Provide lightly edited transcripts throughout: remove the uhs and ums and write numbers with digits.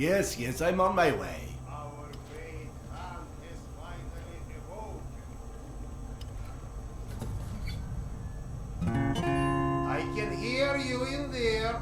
Yes, yes, I'm on my way. Our great hand has finally awoken. I can hear you in there.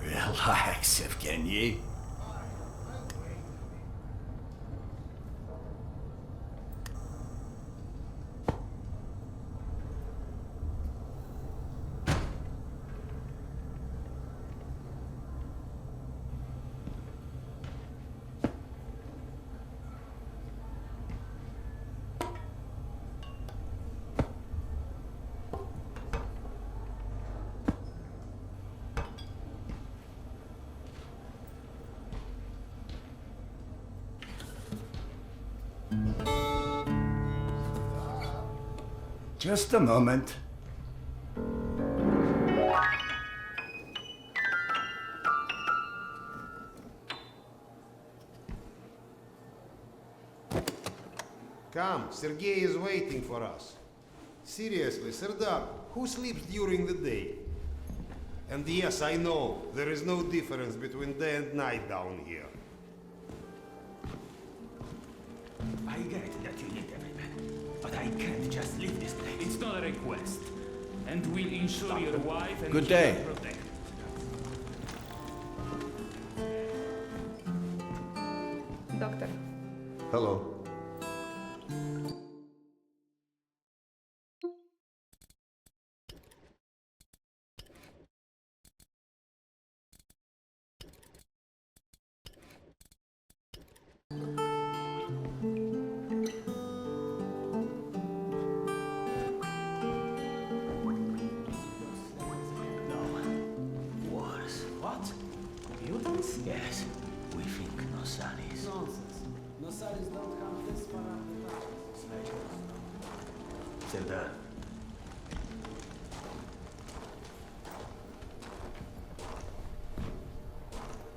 Relax, Evgeny. Just a moment. Come, Sergei is waiting for us. Seriously, Serdar, who sleeps during the day? And yes, I know, there is no difference between day and night down here. I get that you need every man, but I can't just leave this place. It's not a request. And we'll ensure your wife and Good kids day. are protected. Doctor, Hello. Wars. What? Mutants? Yes. We think Nosalis. Nonsense. Nosalis don't come this far up the mountains. Serdar.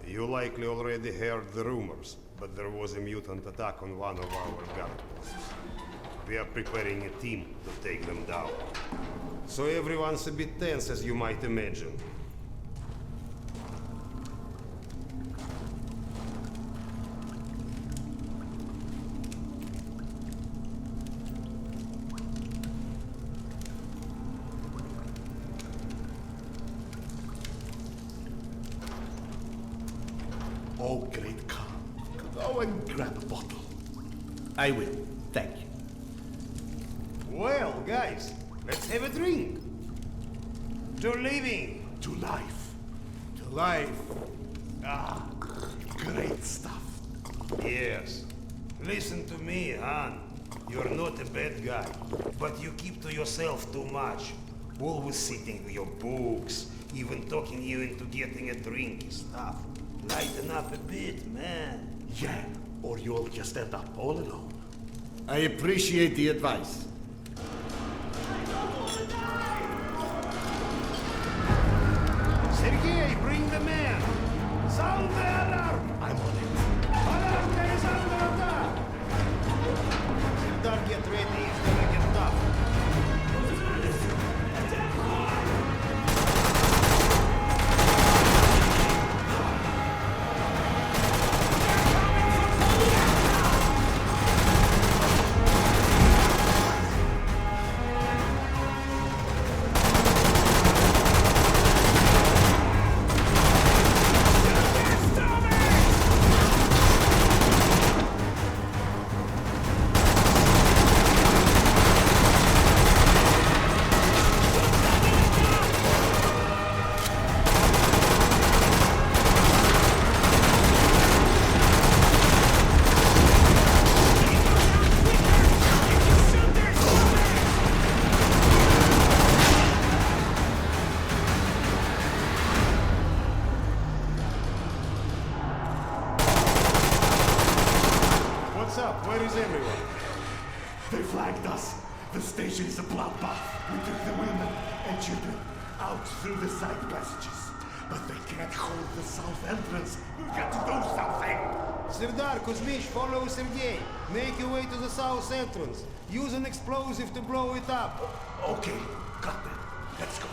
You likely already heard the rumors, but there was a mutant attack on one of our guard posts. We are preparing a team to take them down. So everyone's a bit tense, as you might imagine. Oh, great Khan. Go and grab a bottle. I will. Thank you. Well, guys, let's have a drink. To living. To life. To life. Ah, great stuff. Yes. Listen to me, Han. You're not a bad guy, but you keep to yourself too much. Always sitting with your books, even talking you into getting a drink and stuff. Lighten up a bit, man. Yeah, or you'll just end up all alone. I appreciate the advice. Sergei, bring the man! Sound the alarm! I'm on it. Alarm is under attack! Serdar, get ready, it's gonna get tough. What's up? Where is everyone? They flagged us. The station is a bloodbath. We took the women and children out through the side passages. But they can't hold the south entrance. We've got to do something. Serdar, Kuzmich, follow Sergei. Make your way to the south entrance. Use an explosive to blow it up. Okay, got that. Let's go.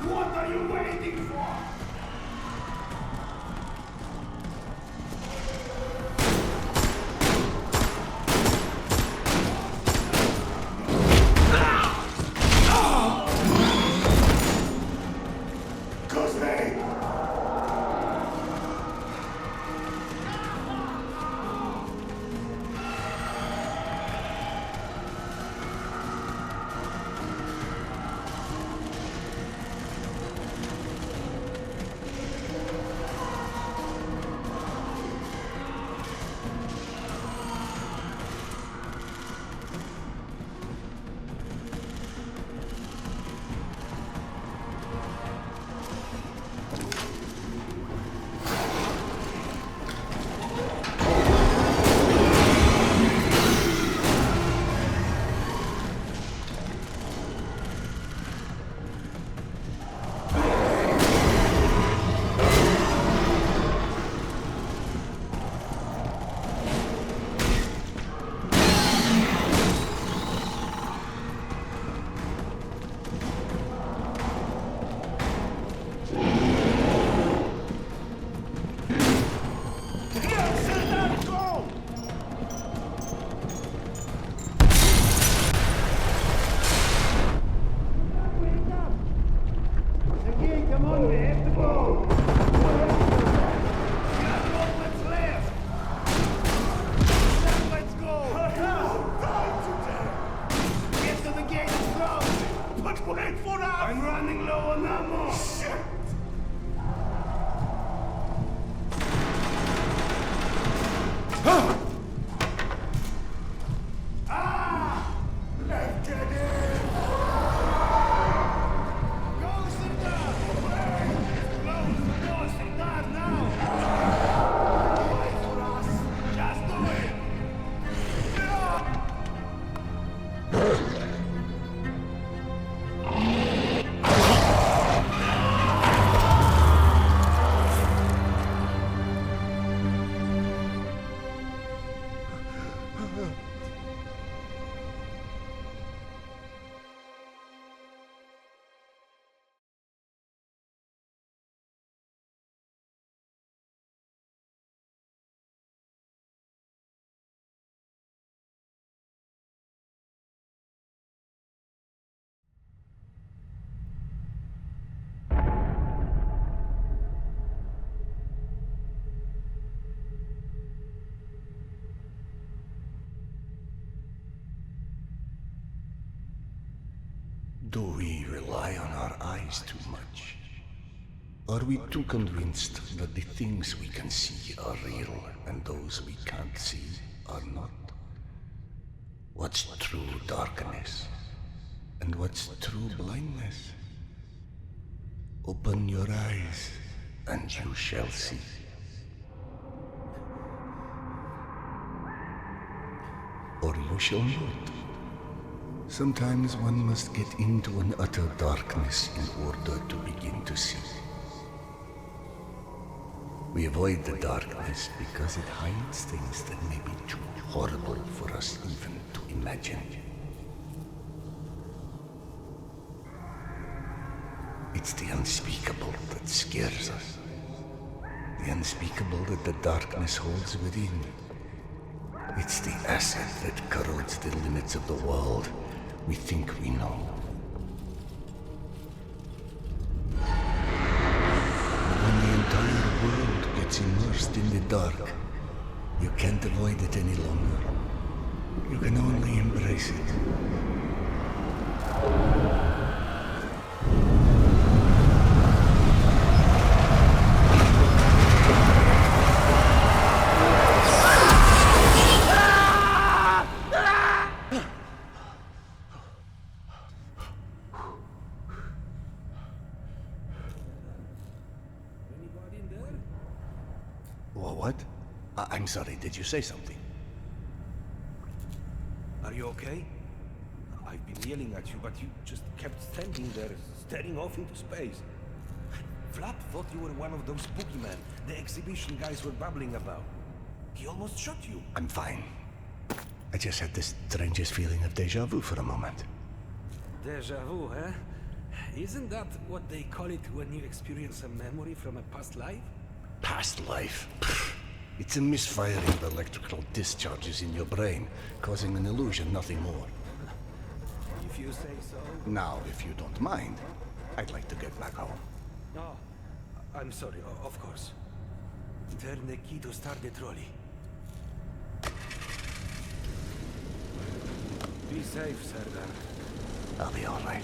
What are you waiting for? I'm running low on ammo! Shit! Do we rely on our eyes too much? Are we too convinced that the things we can see are real and those we can't see are not? What's true darkness? And what's true blindness? Open your eyes and you shall see. Or you shall not. Sometimes one must get into an utter darkness in order to begin to see. We avoid the darkness because it hides things that may be too horrible for us even to imagine. It's the unspeakable that scares us. The unspeakable that the darkness holds within. It's the acid that corrodes the limits of the world we think we know. When the entire world gets immersed in the dark, you can't avoid it any longer. You can only embrace it. I'm sorry, did you say something? Are you okay? I've been yelling at you, but you just kept standing there, staring off into space. Vlad thought you were one of those boogeymen the exhibition guys were babbling about. He almost shot you. I'm fine. I just had this strangest feeling of deja vu for a moment. Deja vu, eh? Isn't that what they call it when you experience a memory from a past life? Past life? Pfft. It's a misfiring of electrical discharges in your brain, causing an illusion, nothing more. If you say so. Now, if you don't mind, I'd like to get back home. Oh, I'm sorry, of course. Turn the key to start the trolley. Be safe, Serdar. I'll be all right.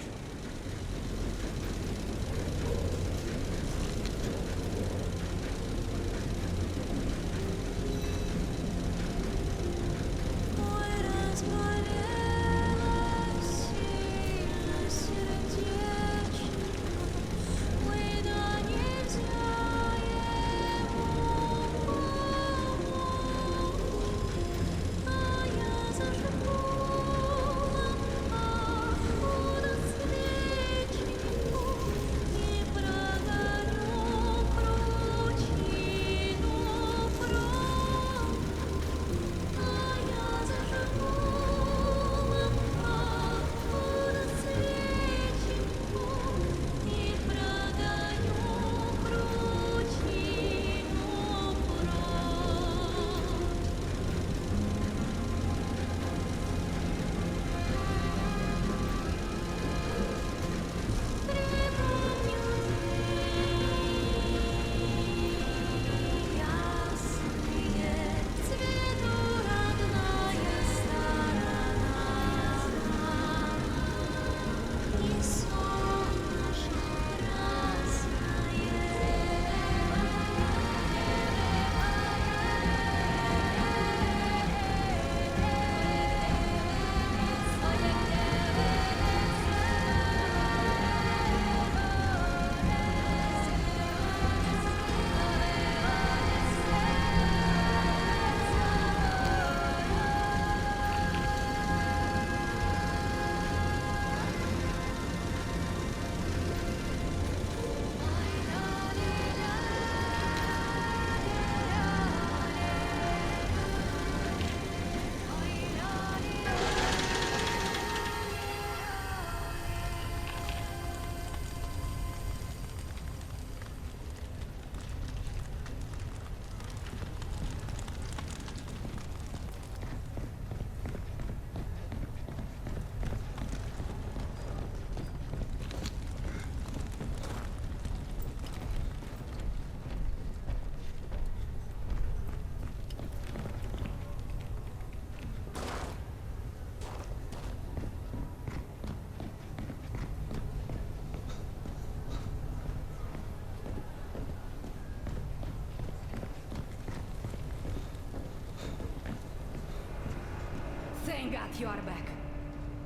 Thank God you are back.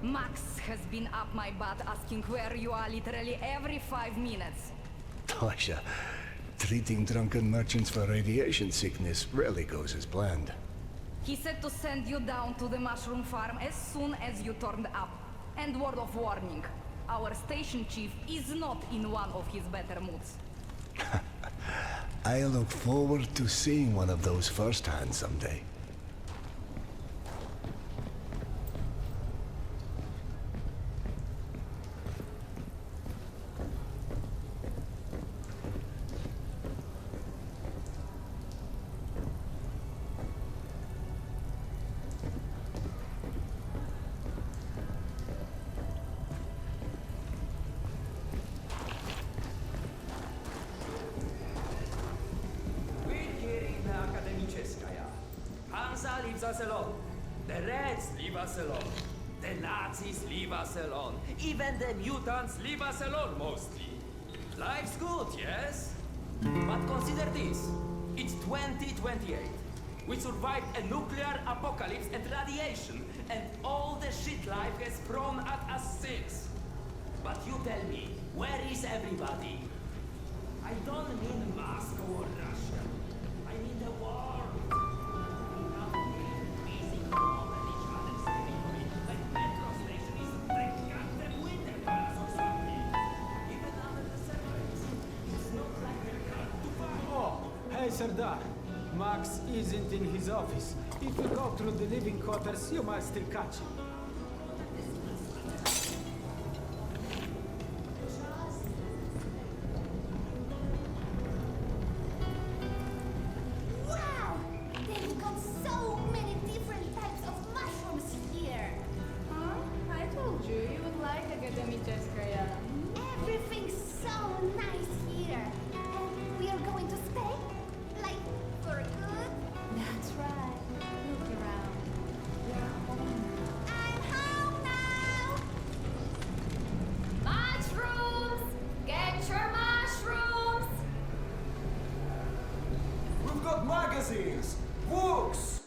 Max has been up my butt asking where you are literally every 5 minutes. Tasha, treating drunken merchants for radiation sickness rarely goes as planned. He said to send you down to the mushroom farm as soon as you turned up. And word of warning, our station chief is not in one of his better moods. I look forward to seeing one of those firsthand someday. Hansa leaves us alone. The Reds leave us alone. The Nazis leave us alone. Even the mutants leave us alone, mostly. Life's good, yes? But consider this. It's 2028. We survived a nuclear apocalypse and radiation, and all the shit life has thrown at us since. But you tell me, where is everybody? I don't mean Moscow or Russia. I mean the world. Serdar. Max isn't in his office. If you go through the living quarters, you might still catch him. Wow! They've got so many different types of mushrooms here. Huh? I told you, you would like Akademicheskaya. Everything's so nice here. And we are going to stay? Like, for good? That's right. Look around. You're home. I'm home now! Mushrooms! Get your mushrooms! We've got magazines, books.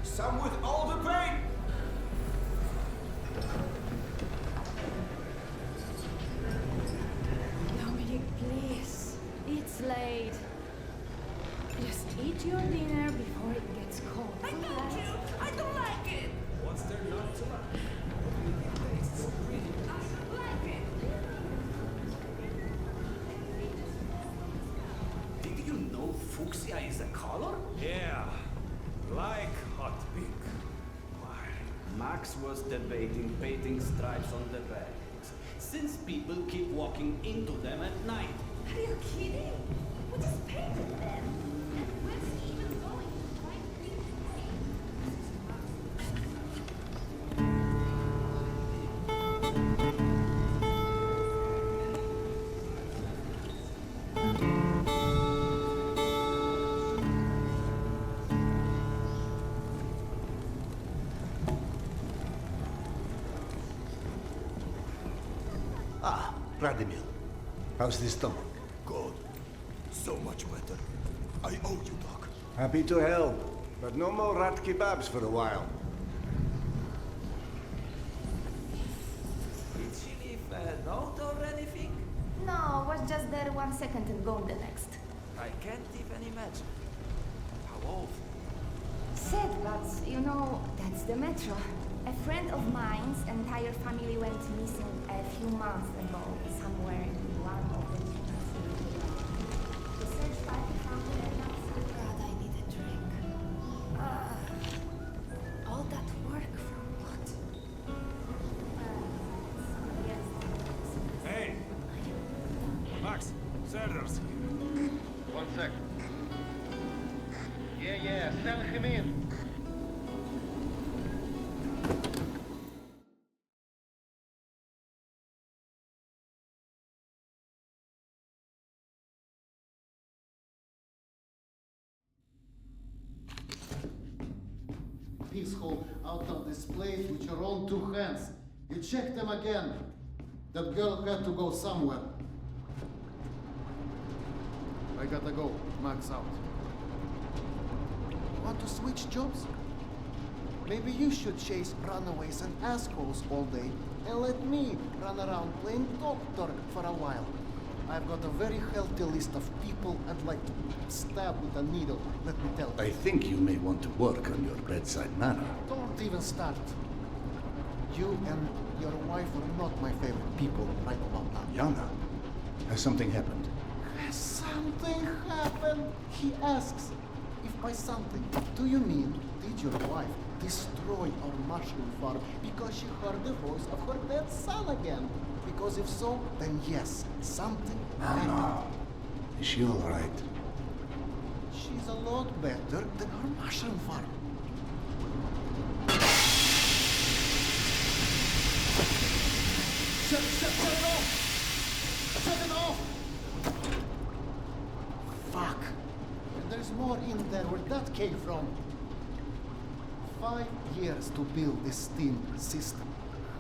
Some with all the paint. Dominic, please. It's late. Just eat your dinner before it gets cold. I told you! I don't like it! What's there not to like? I don't like it! Did you know fuchsia is a color? Yeah, like hot pink. Why? Max was debating painting stripes on the bags, since people keep walking into them at night. Are you kidding? We just painted them. Where's he even going? Trying to clean Ah, Vladimir. How's the stomach? God, so much better. I owe you, Doc. Happy to help, but no more rat kebabs for a while. Did she leave a note or anything? No, was just there 1 second and gone the next. I can't even imagine. How old? Sad, but you know, that's the metro. A friend of mine's entire family went missing a few months ago, somewhere in one of the the search party found her not. God, I need a drink. All that work for what? Yes. Hey! Max, Serdar's here. 1 sec. Yeah, send him in. Peaceful out of this place with your own 2 hands. You check them again. That girl had to go somewhere. I gotta go. Max out. Want to switch jobs? Maybe you should chase runaways and assholes all day and let me run around playing doctor for a while. I've got a very healthy list of people I'd like to stab with a needle, let me tell you. I think you may want to work on your bedside manner. Don't even start. You and your wife are not my favorite people right about now. Yana, has something happened? Has something happened? He asks. If by something, do you mean did your wife destroy our mushroom farm because she heard the voice of her dead son again? Because if so, then yes, something happened. No. Is she all right? She's a lot better than her mushroom farm. Shut it off! Shut it off! Fuck. And there's more in there where that came from. 5 years to build this steam system.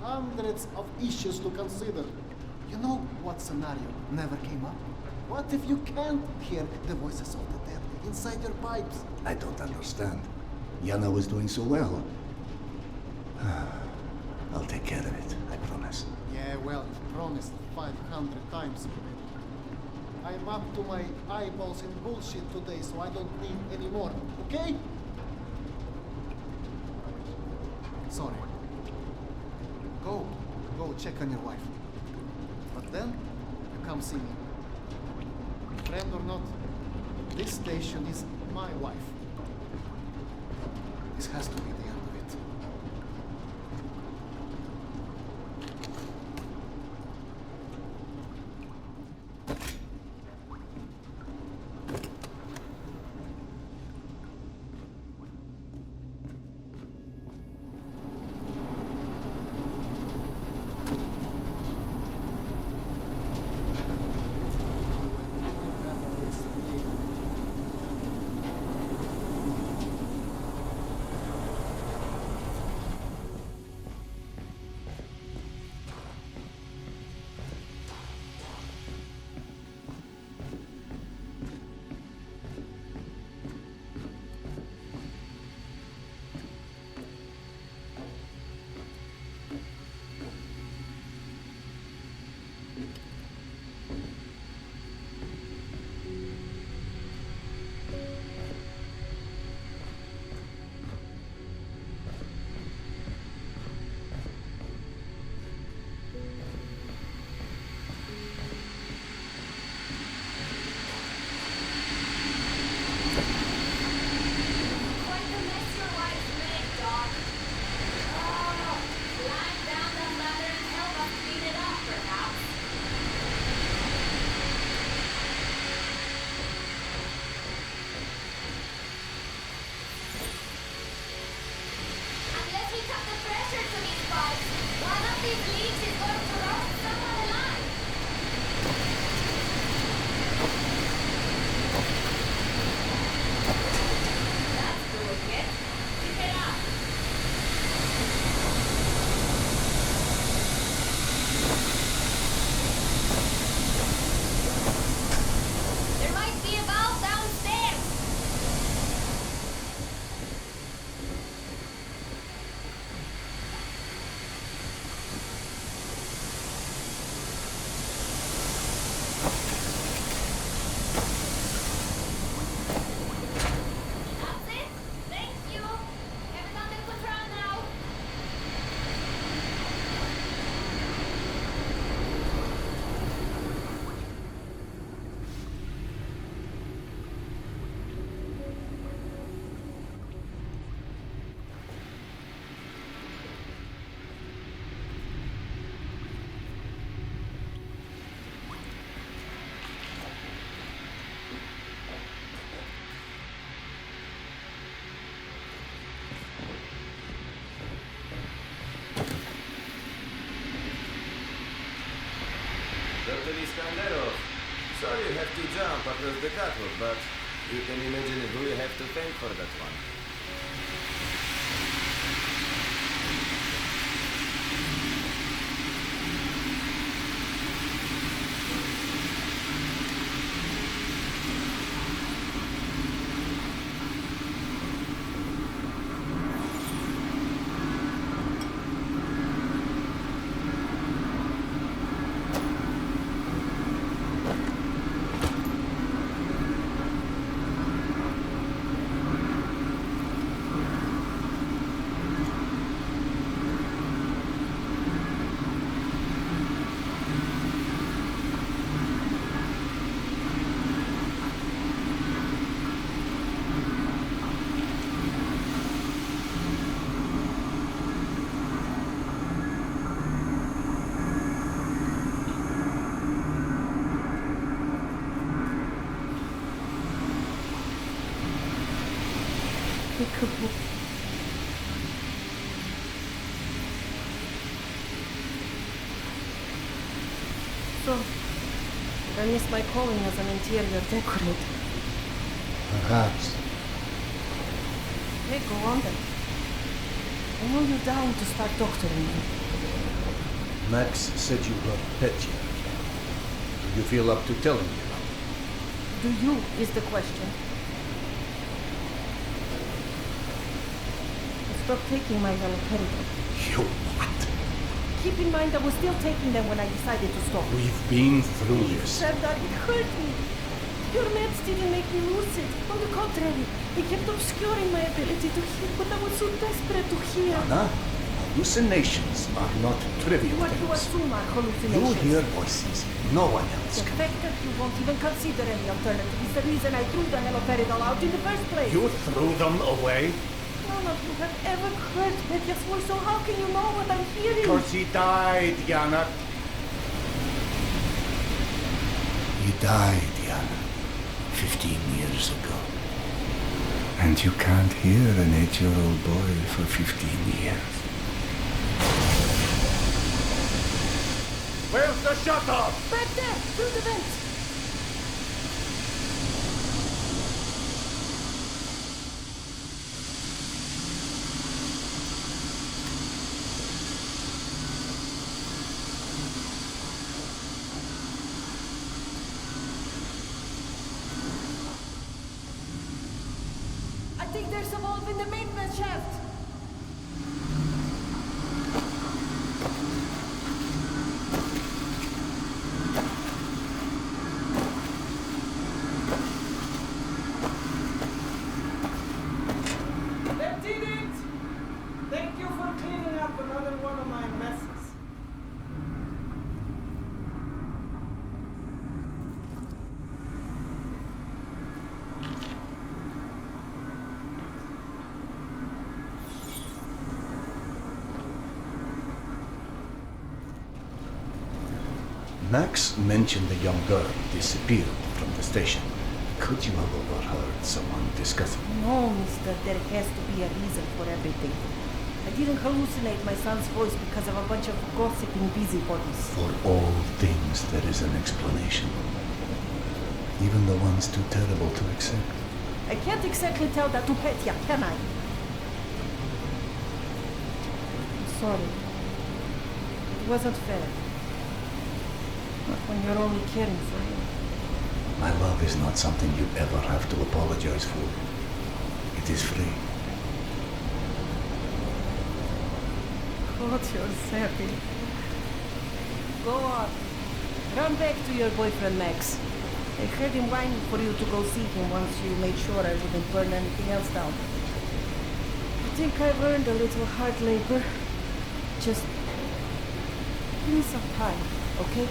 hundreds of issues to consider. You know what scenario never came up? What if you can't hear the voices of the dead inside your pipes? I don't understand. Yana was doing so well. I'll take care of it, I promise. Yeah, well, you promised 500 times already. I'm up to my eyeballs in bullshit today, so I don't need any more, okay? Sorry. Go check on your wife. But then, you come see me. Friend or not, this station is my wife. This has to be the end of it. Dr. Iskandarov, sorry you have to jump across the catwalk, but you can imagine who you have to thank for that one. So, I missed my calling as an interior decorator. Perhaps. Hey, go on then. I know you're dying to start doctoring me. Max said you were Petya. Do you feel up to telling me now? Do you is the question. Stop taking my haloperidol. You what? Keep in mind I was still taking them when I decided to stop. We've been through this. Serdar, it hurt me. Your meds didn't make me lucid. On the contrary, they kept obscuring my ability to hear, but I was so desperate to hear. Anna, hallucinations are not trivial What you things. assume are You hallucinations. hear voices no one else The can. fact that you won't even consider any alternative is the reason I threw the haloperidol out in the first place. You threw them away? None of you have ever heard Petya's voice, so how can you know what I'm hearing? Because he died, Yana. He died, Yana. 15 years ago. And you can't hear an 8-year-old boy for 15 years. Where's the shutter? Back there, through the vent. I think there's a valve in the maintenance shaft. That did it! Thank you for cleaning up another one of my messes. Max mentioned the young girl disappeared from the station. Could you have overheard someone discussing? No, mister, there has to be a reason for everything. I didn't hallucinate my son's voice because of a bunch of gossiping busybodies. For all things, there is an explanation. Even the ones too terrible to accept. I can't exactly tell that to Petya, can I? I'm sorry. It wasn't fair. Not when you're only caring for him. My love is not something you ever have to apologize for. It is free. God, you're savage. Go on. Run back to your boyfriend, Max. I heard him whining for you to go see him once you made sure I wouldn't burn anything else down. I think I've earned a little hard labor. Just give me some time, okay?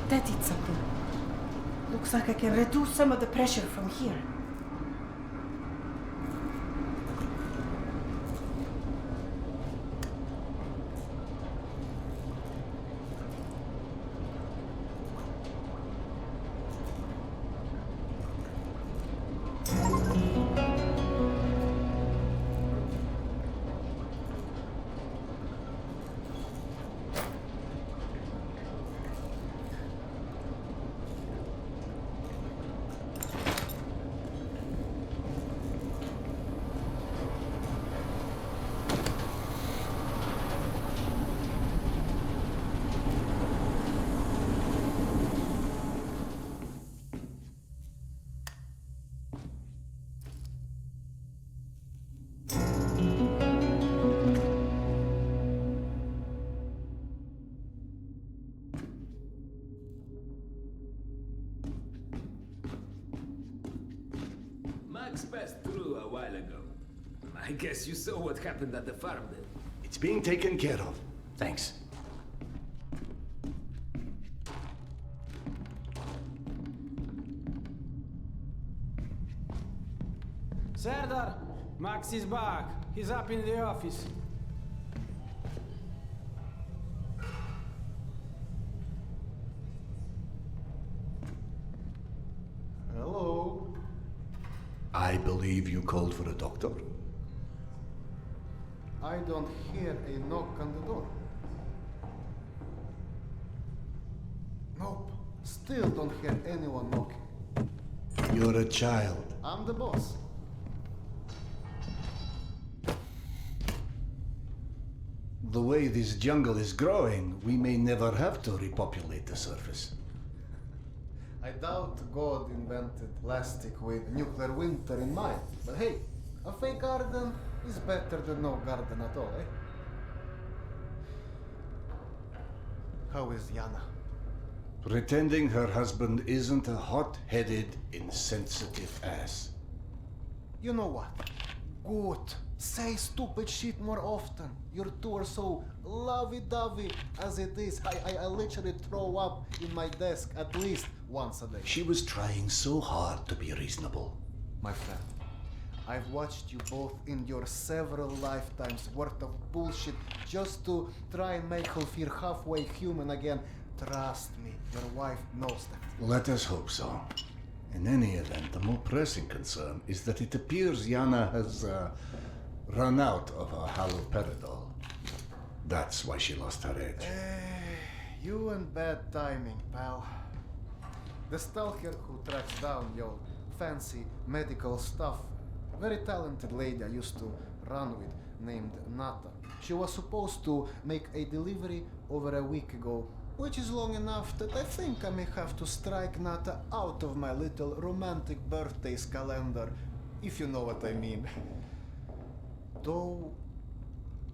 That did something. Looks like I can reduce some of the pressure from here. Max passed through a while ago. I guess you saw what happened at the farm then. It's being taken care of. Thanks. Serdar, Max is back. He's up in the office. Hello. I believe you called for a doctor. I don't hear a knock on the door. Nope. Still don't hear anyone knocking. You're a child. I'm the boss. the way this jungle is growing, we may never have to repopulate the surface. I doubt God invented plastic with nuclear winter in mind. But hey, a fake garden is better than no garden at all, eh? How is Yana? Pretending her husband isn't a hot-headed, insensitive ass. You know what? Good. Say stupid shit more often. Your two are so lovey-dovey as it is. I literally throw up in my desk at least once a day. She was trying so hard to be reasonable. My friend, I've watched you both in your several lifetimes worth of bullshit just to try and make her feel halfway human again. Trust me, your wife knows that. Let us hope so. In any event, the more pressing concern is that it appears Yana has run out of her haloperidol. That's why she lost her edge. You and bad timing, pal. The stalker who tracks down your fancy medical stuff, very talented lady I used to run with, named Nata. She was supposed to make a delivery over a week ago, which is long enough that I think I may have to strike Nata out of my little romantic birthdays calendar, if you know what I mean. Though,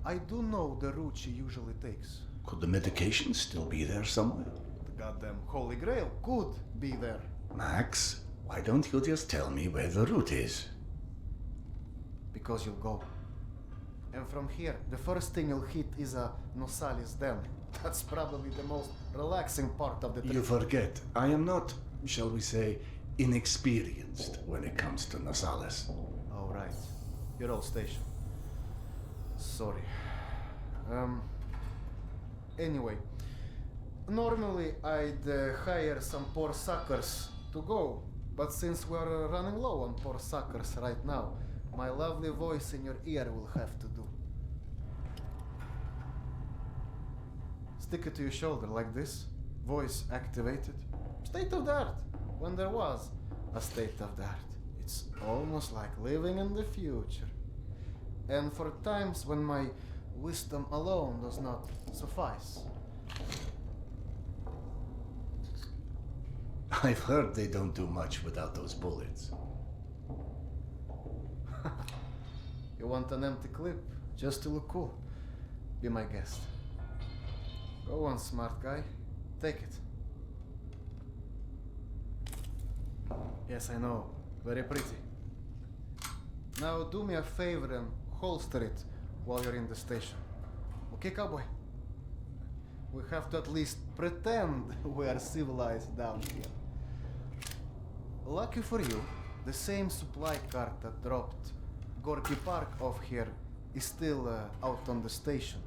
I do know the route she usually takes. Could the medication still be there somewhere? The goddamn Holy Grail could be there. Max, why don't you just tell me where the route is? Because you'll go. And from here, the first thing you'll hit is a Nosalis Den. That's probably the most relaxing part of the trip. You forget, I am not, shall we say, inexperienced when it comes to Nosalis. Oh, right. Your old station. Sorry. Anyway, normally I'd hire some poor suckers to go, but since we're running low on poor suckers right now, my lovely voice in your ear will have to do. Stick it to your shoulder like this, voice activated. State of the art, when there was a state of the art. It's almost like living in the future. And for times when my wisdom alone does not suffice. I've heard they don't do much without those bullets. You want an empty clip just to look cool? Be my guest. Go on, smart guy. Take it. Yes, I know. Very pretty. Now do me a favor and holster it while you're in the station. Okay, cowboy? We have to at least pretend we are civilized down here. Lucky for you, the same supply cart that dropped Gorky Park off here is still out on the station.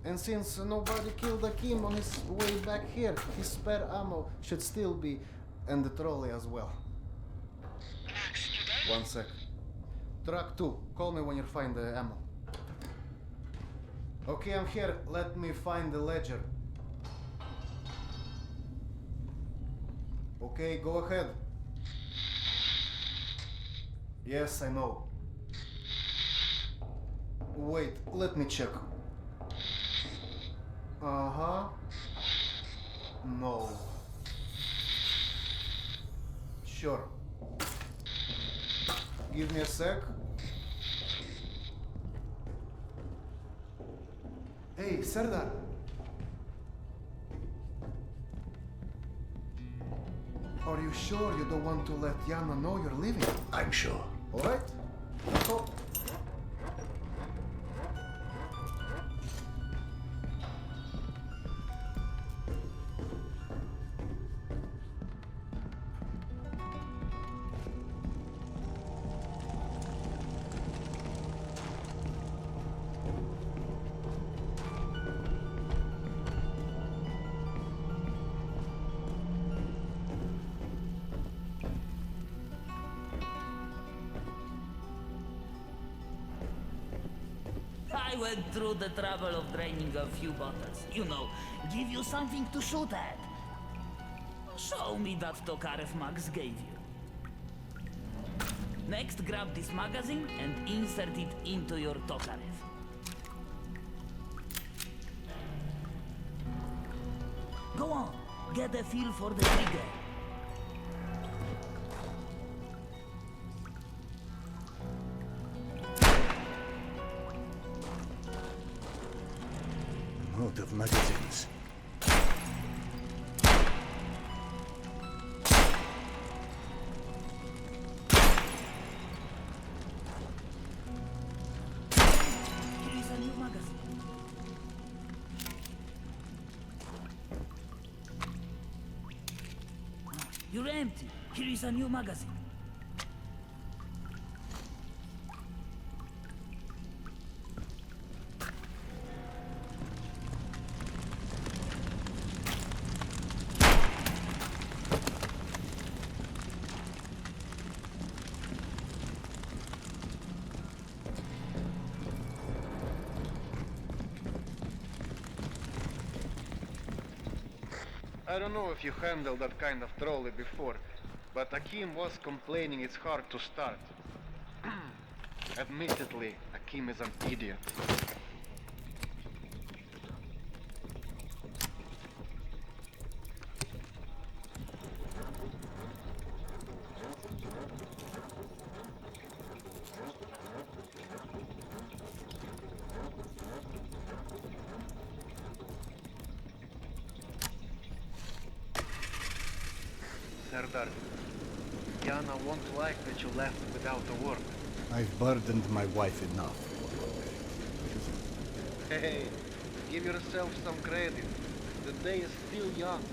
And since nobody killed Akim on his way back here, his spare ammo should still be in the trolley as well. One sec. Truck 2, call me when you find the ammo. Okay, I'm here. Let me find the ledger. Okay, go ahead. Yes, I know. Wait, let me check. Uh-huh. No. Sure. Give me a sec. Hey, Serdar. Are you sure you don't want to let Yana know you're leaving? I'm sure. All right. Let's go. I went through the trouble of draining a few bottles. You know, give you something to shoot at. Show me that Tokarev Max gave you. Next, grab this magazine and insert it into your Tokarev. Go on, get a feel for the trigger. Out of magazines. Here is a new magazine. You're empty. Here is a new magazine. I don't know if you handled that kind of trolley before, but Akim was complaining it's hard to start. Admittedly, Akim is an idiot. Serdar, Yana won't like that you left without a word. I've burdened my wife enough. Hey, give yourself some credit. The day is still young.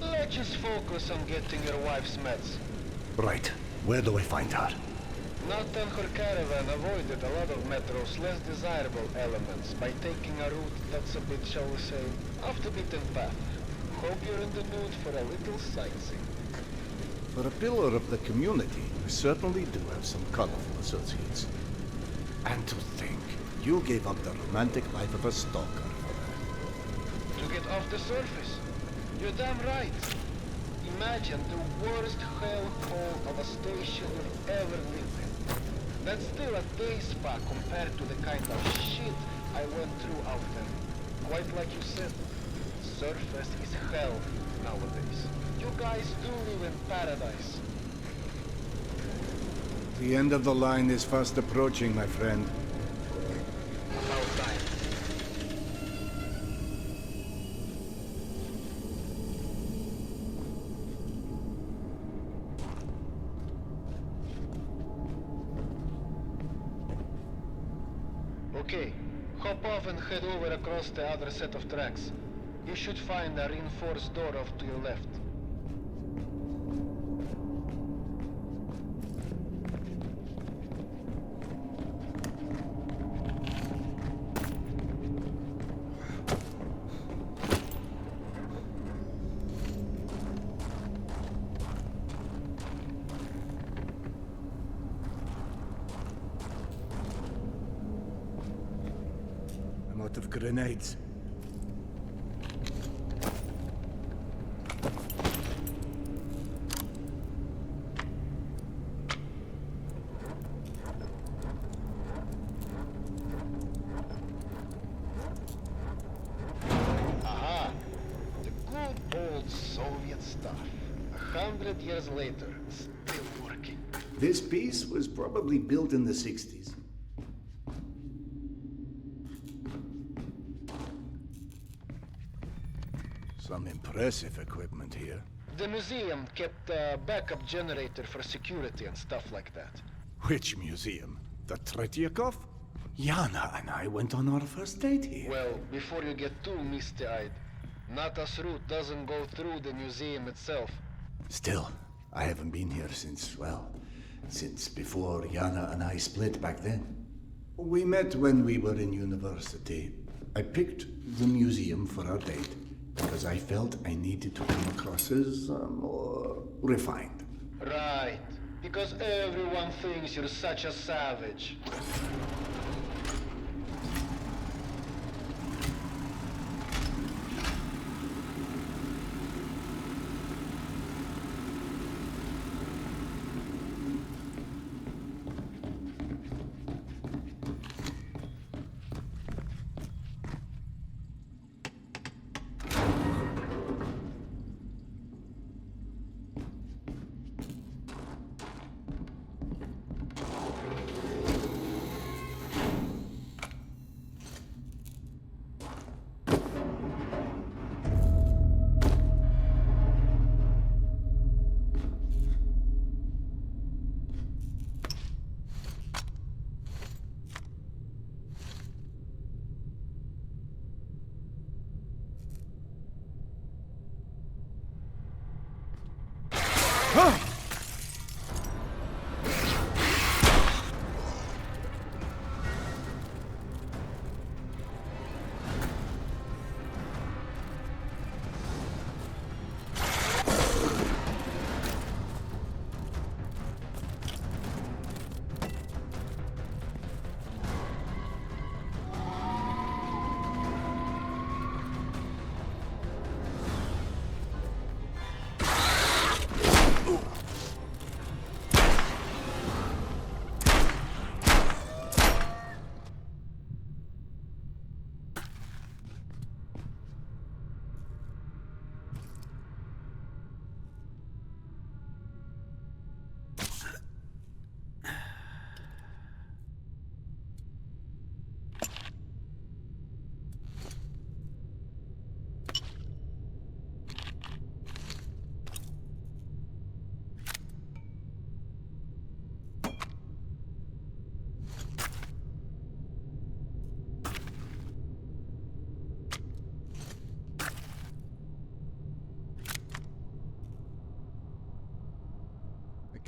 Let's just focus on getting your wife's meds. Right. Where do I find her? Nathan her caravan avoided a lot of Metro's less desirable elements by taking a route that's a bit, shall we say, off the beaten path. Hope you're in the mood for a little sightseeing. For a pillar of the community, we certainly do have some colorful associates. And to think, you gave up the romantic life of a stalker for her. To get off the surface? You're damn right. Imagine the worst hellhole of a station you've ever lived in. That's still a day spa compared to the kind of shit I went through out there. Quite like you said, surface is hell nowadays. You guys do live in paradise. The end of the line is fast approaching, my friend. About time. Okay, hop off and head over across the other set of tracks. You should find a reinforced door off to your left. I'm out of grenades. Aha! The good old Soviet stuff. 100 years later, still working. This piece was probably built in the 60s. Some impressive equipment here. The museum kept a backup generator for security and stuff like that. Which museum? The Tretyakov? Yana and I went on our first date here. Well, before you get too misty-eyed, Nata's route doesn't go through the museum itself. Still, I haven't been here since, well, since before Yana and I split back then. We met when we were in university. I picked the museum for our date because I felt I needed to come across as more refined. Right, because everyone thinks you're such a savage.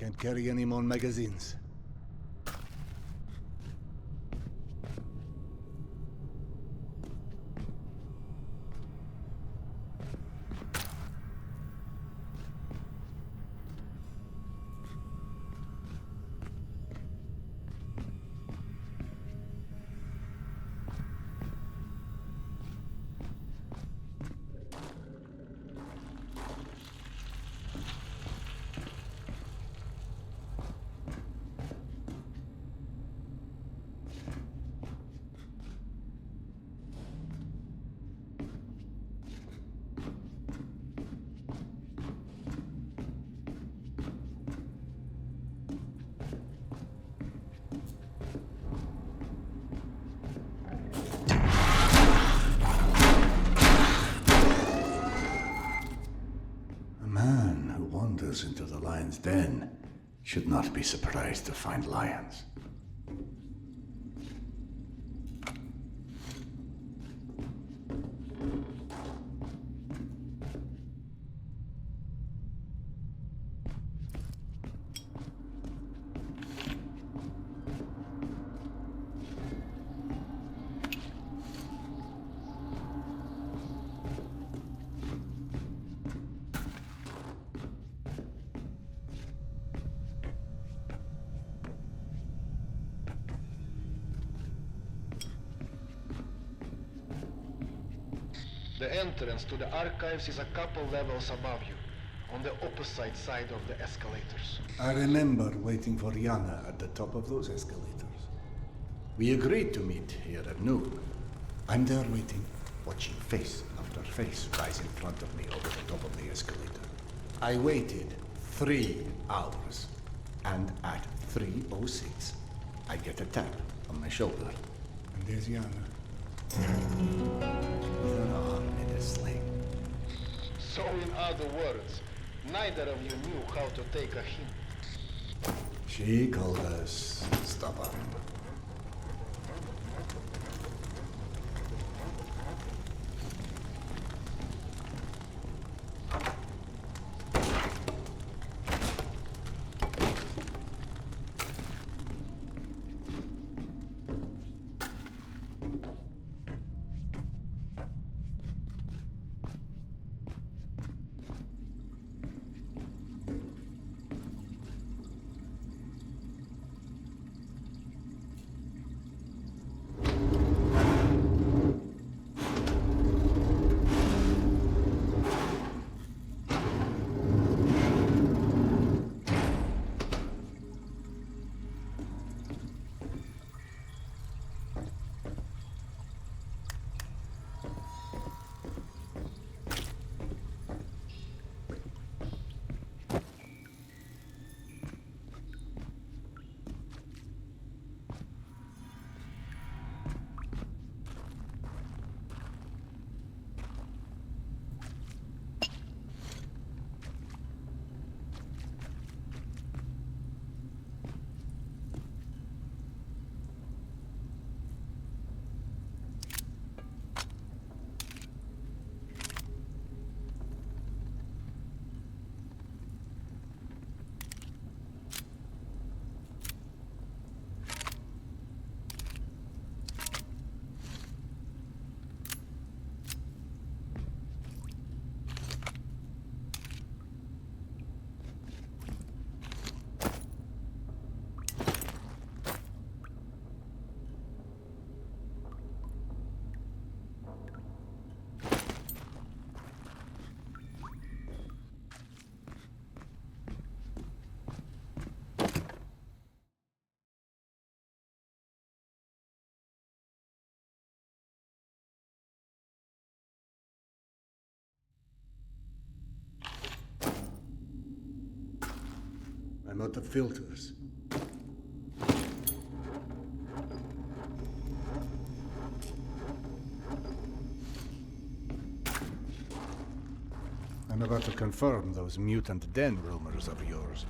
Can't carry any more magazines. Into the lion's den should not be surprised to find lions. The entrance to the archives is a couple levels above you, on the opposite side of the escalators. I remember waiting for Yana at the top of those escalators. We agreed to meet here at noon. I'm there waiting, watching face after face rise in front of me over the top of the escalator. I waited 3 hours, and at 3:06, I get a tap on my shoulder. And there's Yana. With an arm in a sling. So in other words, neither of you knew how to take a hint. She called us stubborn. I'm out of filters. I'm about to confirm those mutant den rumors of yours.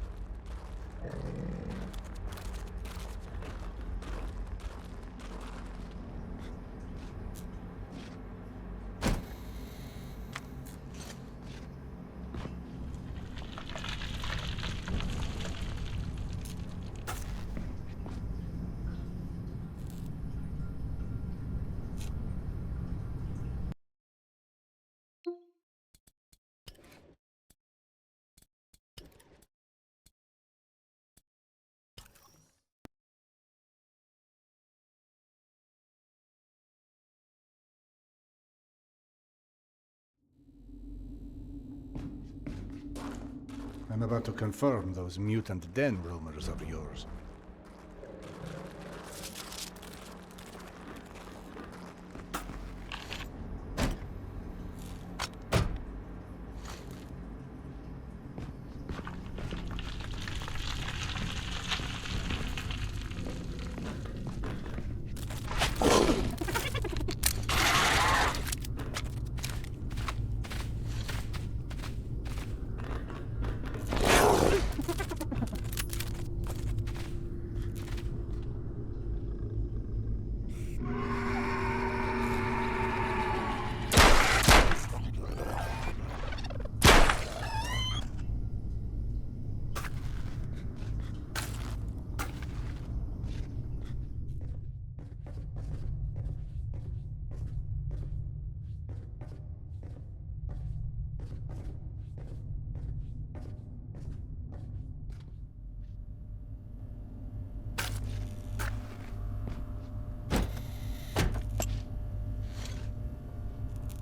I'm about to confirm those mutant den rumors of yours.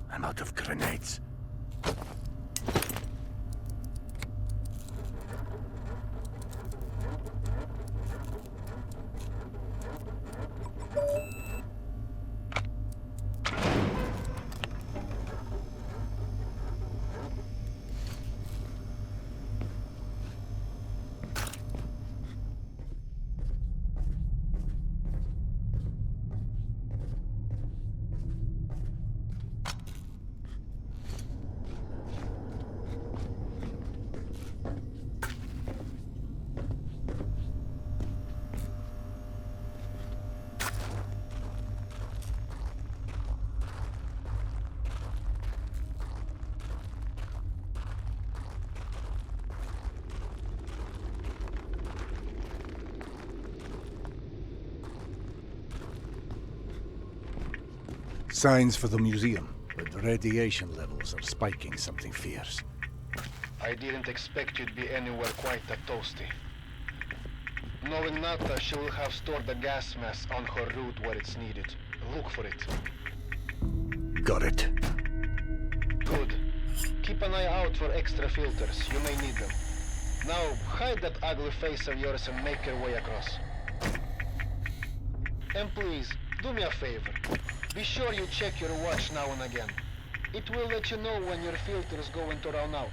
I'm out of grenades. Signs for the museum, but the radiation levels are spiking something fierce. I didn't expect you to be anywhere quite that toasty. Knowing Nata, she will have stored the gas mask on her route where it's needed. Look for it. Got it. Good. Keep an eye out for extra filters. You may need them. Now, hide that ugly face of yours and make your way across. And please, do me a favor. Be sure you check your watch now and again. It will let you know when your filters going to run out.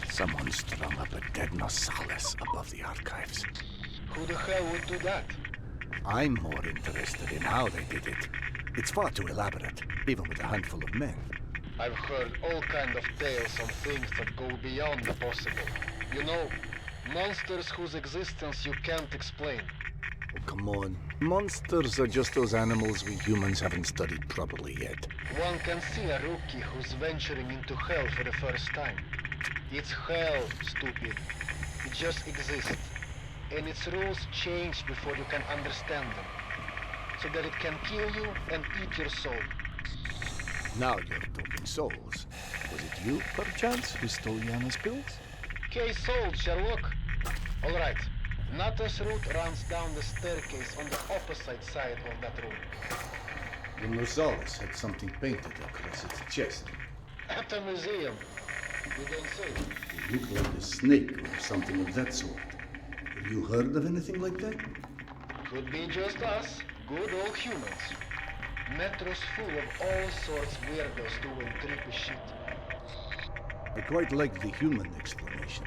Someone strung up a dead Nosalis above the archives. Who the hell would do that? I'm more interested in how they did it. It's far too elaborate, even with a handful of men. I've heard all kind of tales on things that go beyond the possible. You know, monsters whose existence you can't explain. Oh, come on. Monsters are just those animals we humans haven't studied properly yet. One can see a rookie who's venturing into hell for the first time. It's hell, stupid. It just exists. And its rules change before you can understand them. So that it can kill you and eat your soul. Now you're talking souls. Was it you, perchance, who stole Yana's pills? Case solved, Sherlock. Alright. Nata's route runs down the staircase on the opposite side of that room. The Nosalis had something painted across its chest. At a museum. You don't say. It looked like a snake or something of that sort. Have you heard of anything like that? Could be just us. Good old humans. Metro's full of all sorts weirdos doing creepy shit. I quite like the human explanation.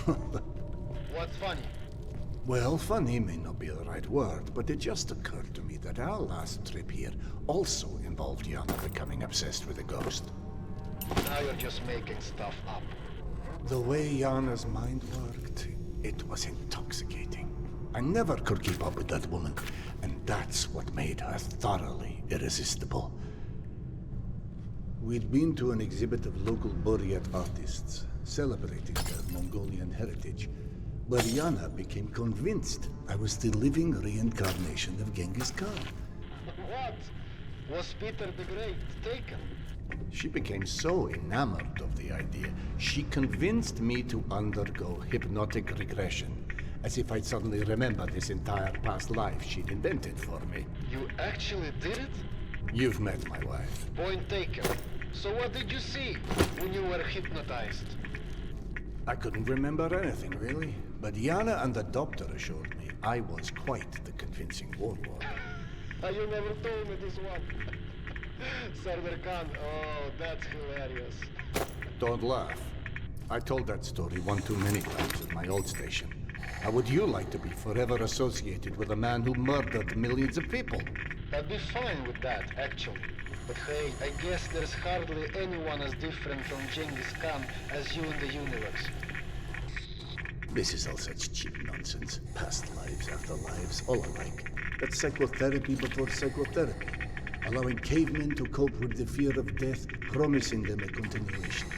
What's funny? Well, funny may not be the right word, but it just occurred to me that our last trip here also involved Yana becoming obsessed with a ghost. Now you're just making stuff up. The way Yana's mind worked, it was intoxicating. I never could keep up with that woman, and that's what made her thoroughly irresistible. We'd been to an exhibit of local Buryat artists, celebrating their Mongolian heritage, where Yana became convinced I was the living reincarnation of Genghis Khan. What? Was Peter the Great taken? She became so enamored of the idea, she convinced me to undergo hypnotic regression, as if I'd suddenly remember this entire past life she'd invented for me. You actually did it? You've met my wife. Point taken. So what did you see when you were hypnotized? I couldn't remember anything, really. But Yana and the doctor assured me I was quite the convincing warlord. You never told me this one. Sardar Khan, oh, that's hilarious. Don't laugh. I told that story one too many times at my old station. How would you like to be forever associated with a man who murdered millions of people? I'd be fine with that, actually. But hey, I guess there's hardly anyone as different from Genghis Khan as you in the universe. This is all such cheap nonsense. Past lives, afterlives, all alike. That's psychotherapy before psychotherapy. Allowing cavemen to cope with the fear of death, promising them a continuation.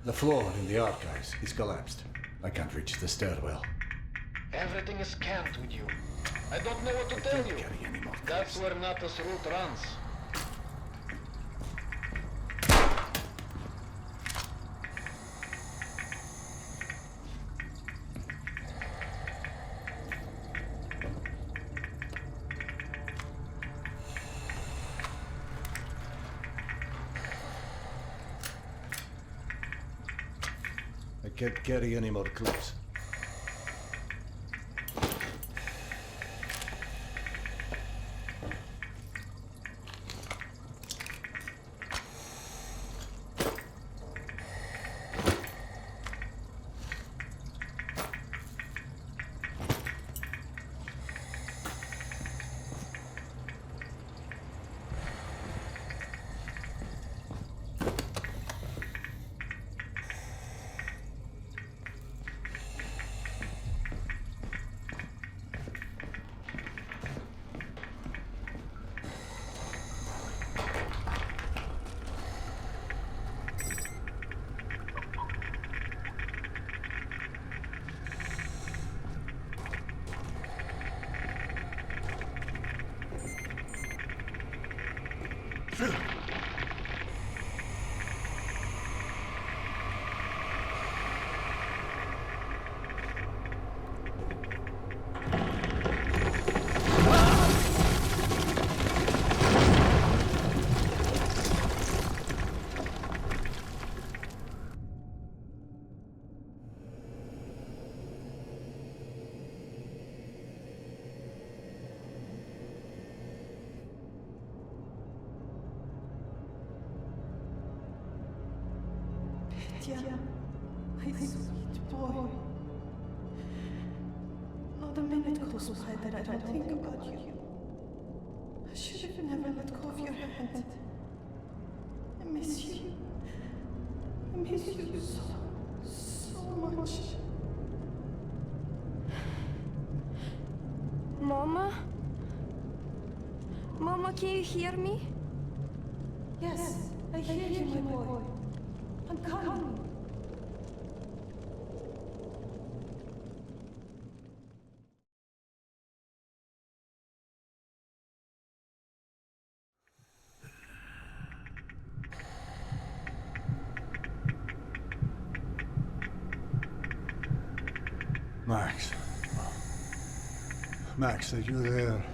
The floor in the archives is collapsed. I can't reach the stairwell. Everything is scanned with you. I don't know what to tell you. That's where Natas route runs. can't carry any more clips. Petya, my sweet boy. Not a minute goes by that I don't think about you. I should have never let go of your hand. I miss you. I miss you so much. Mama? Mama, can you hear me? Yes, I hear you, my boy. I'm coming. Max. Max, are you there?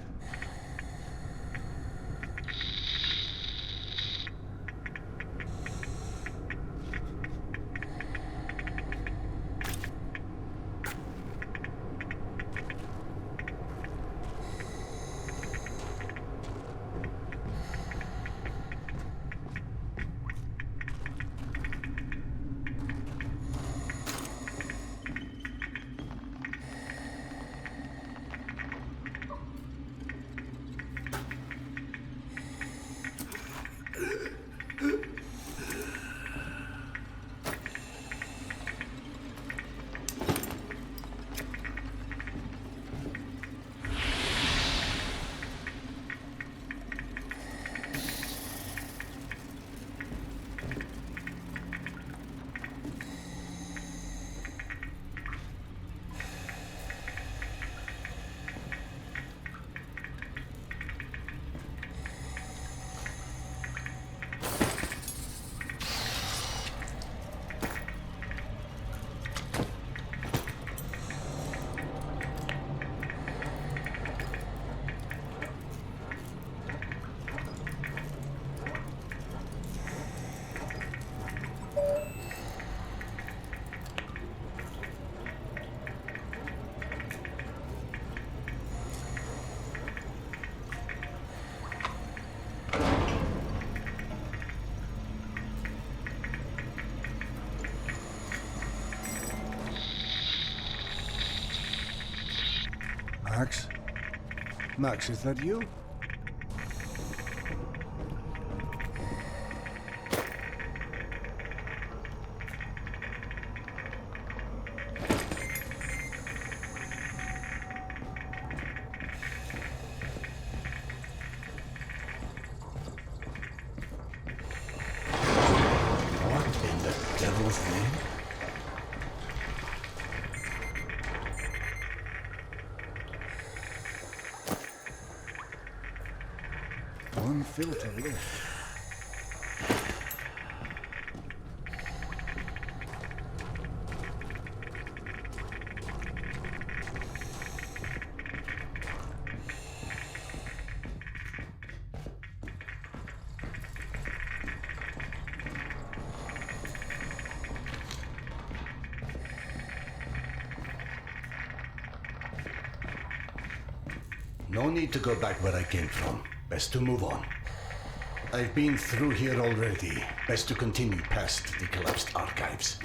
Max? Max, is that you? What in the devil's name? One filter left. No need to go back where I came from. Best to move on. I've been through here already. Best to continue past the collapsed archives.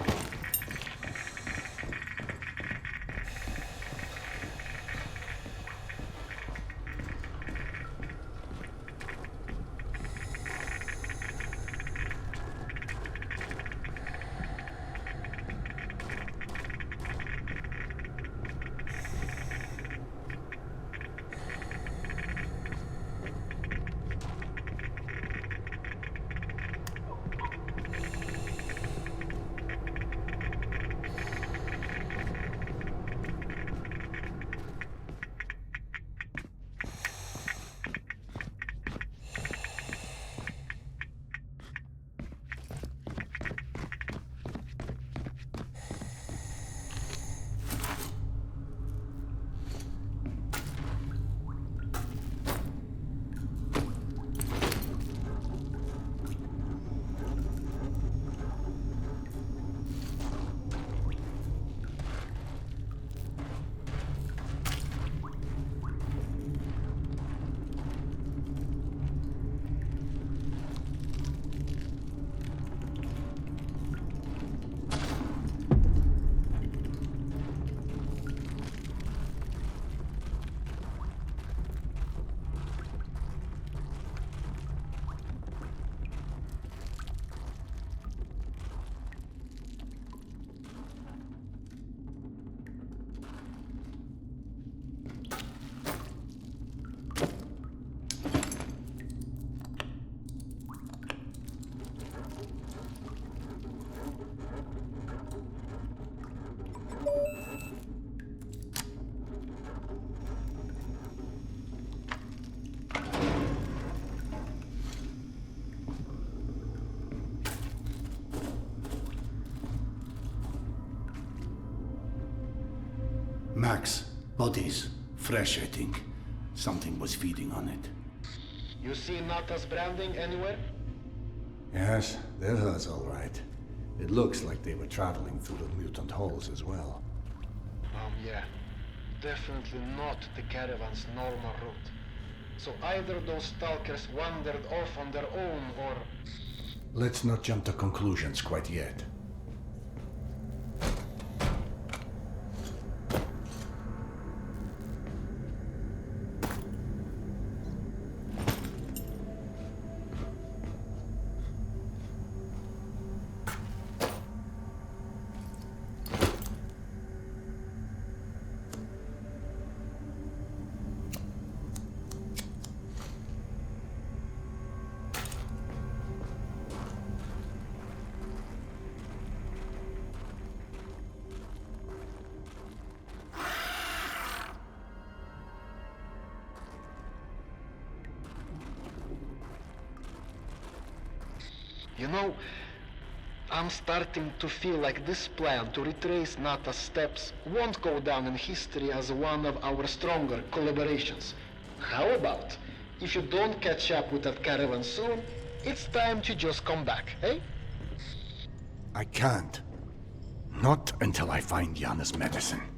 Max, bodies. Fresh, I think. Something was feeding on it. You see Nata's branding anywhere? Yes, there's us all right. It looks like they were traveling through the mutant halls as well. Yeah. Definitely not the caravan's normal route. So either those stalkers wandered off on their own, or... Let's not jump to conclusions quite yet. You know, I'm starting to feel like this plan to retrace Nata's steps won't go down in history as one of our stronger collaborations. How about, if you don't catch up with that caravan soon, it's time to just come back, eh? I can't. Not until I find Yana's medicine.